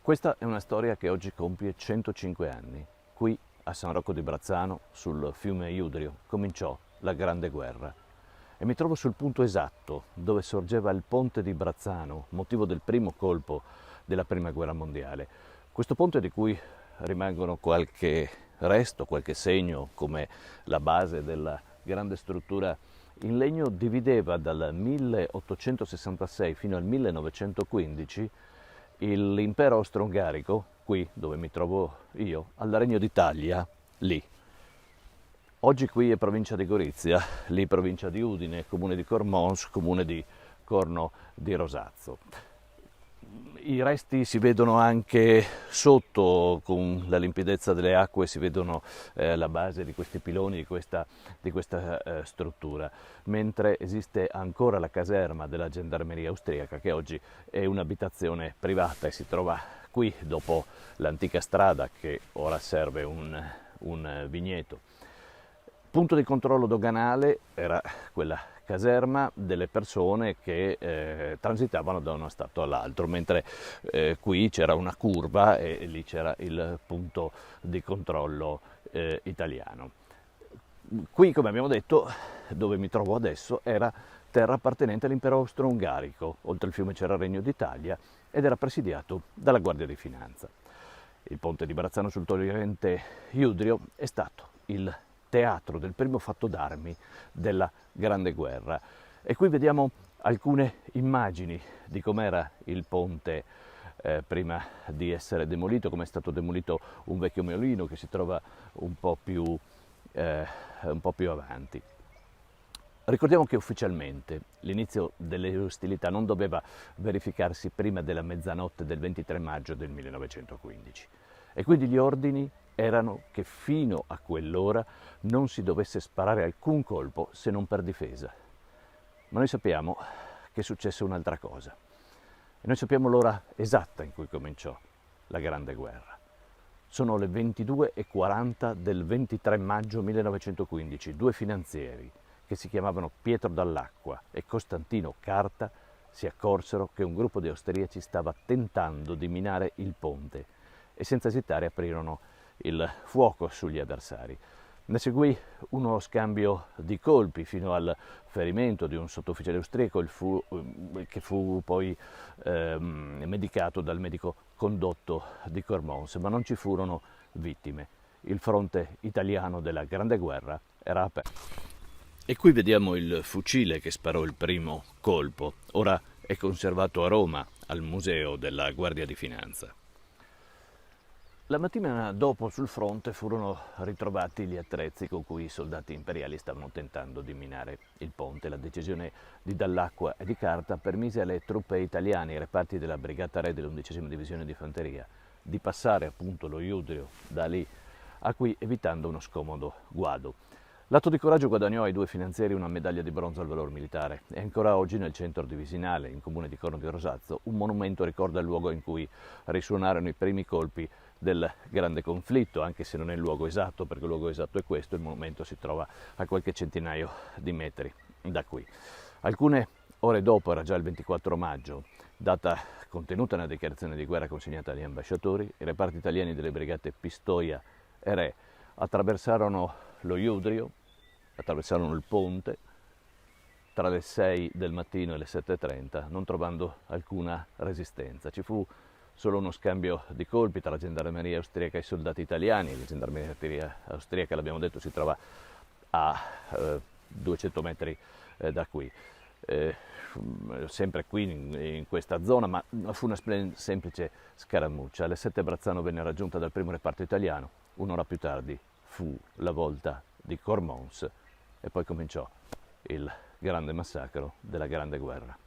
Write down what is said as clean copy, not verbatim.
Questa è una storia che oggi compie 105 anni. Qui a San Rocco di Brazzano, sul fiume Iudrio, cominciò la Grande Guerra. E mi trovo sul punto esatto dove sorgeva il ponte di Brazzano, motivo del primo colpo della Prima Guerra Mondiale. Questo ponte di cui rimangono qualche resto, qualche segno, come la base della grande struttura in legno, divideva dal 1866 fino al 1915 l'impero austro-ungarico, qui dove mi trovo io, al Regno d'Italia, lì. Oggi qui è provincia di Gorizia, lì provincia di Udine, comune di Cormons, comune di Corno di Rosazzo. I resti si vedono anche sotto, con la limpidezza delle acque, si vedono la base di questi piloni, di questa struttura, mentre esiste ancora la caserma della gendarmeria austriaca, che oggi è un'abitazione privata e si trova qui dopo l'antica strada che ora serve un vigneto. Punto di controllo doganale era quella caserma delle persone che transitavano da uno stato all'altro, mentre qui c'era una curva e lì c'era il punto di controllo italiano. Qui, come abbiamo detto, dove mi trovo adesso, era terra appartenente all'impero austro-ungarico, oltre il fiume c'era il Regno d'Italia ed era presidiato dalla Guardia di Finanza. Il ponte di Brazzano sul torrente Iudrio è stato il teatro del primo fatto d'armi della Grande Guerra. E qui vediamo alcune immagini di com'era il ponte prima di essere demolito, come è stato demolito un vecchio mulino che si trova un po' più avanti. Ricordiamo che ufficialmente l'inizio delle ostilità non doveva verificarsi prima della mezzanotte del 23 maggio del 1915 e quindi gli ordini erano che fino a quell'ora non si dovesse sparare alcun colpo se non per difesa. Ma noi sappiamo che successe un'altra cosa. E noi sappiamo l'ora esatta in cui cominciò la Grande Guerra. Sono le 22:40 del 23 maggio 1915. Due finanzieri, che si chiamavano Pietro Dall'Acqua e Costantino Carta, si accorsero che un gruppo di austriaci stava tentando di minare il ponte e senza esitare aprirono il fuoco sugli avversari. Ne seguì uno scambio di colpi fino al ferimento di un sottufficiale austriaco che fu poi medicato dal medico condotto di Cormons, ma non ci furono vittime. Il fronte italiano della Grande Guerra era aperto. E qui vediamo il fucile che sparò il primo colpo. Ora è conservato a Roma, al Museo della Guardia di Finanza. La mattina dopo sul fronte furono ritrovati gli attrezzi con cui i soldati imperiali stavano tentando di minare il ponte. La decisione di Dall'Acqua e di Carta permise alle truppe italiane, ai reparti della Brigata Re dell'11ª Divisione di Fanteria, di passare appunto lo Iudrio da lì a qui, evitando uno scomodo guado. L'atto di coraggio guadagnò ai due finanzieri una medaglia di bronzo al valor militare e ancora oggi nel centro divisionale, in comune di Corno di Rosazzo, un monumento ricorda il luogo in cui risuonarono i primi colpi del grande conflitto, anche se non è il luogo esatto, perché il luogo esatto è questo, il monumento si trova a qualche centinaio di metri da qui. Alcune ore dopo, era già il 24 maggio, data contenuta nella dichiarazione di guerra consegnata agli ambasciatori, i reparti italiani delle brigate Pistoia e Re attraversarono lo Iudrio, attraversarono il ponte tra le 6 del mattino e le 7:30, non trovando alcuna resistenza. Ci fu solo uno scambio di colpi tra la gendarmeria austriaca e i soldati italiani. La gendarmeria austriaca, l'abbiamo detto, si trova a 200 metri da qui. Sempre qui in questa zona, ma fu una semplice scaramuccia. Alle 7 Brazzano venne raggiunta dal primo reparto italiano, un'ora più tardi fu la volta di Cormons e poi cominciò il grande massacro della Grande Guerra.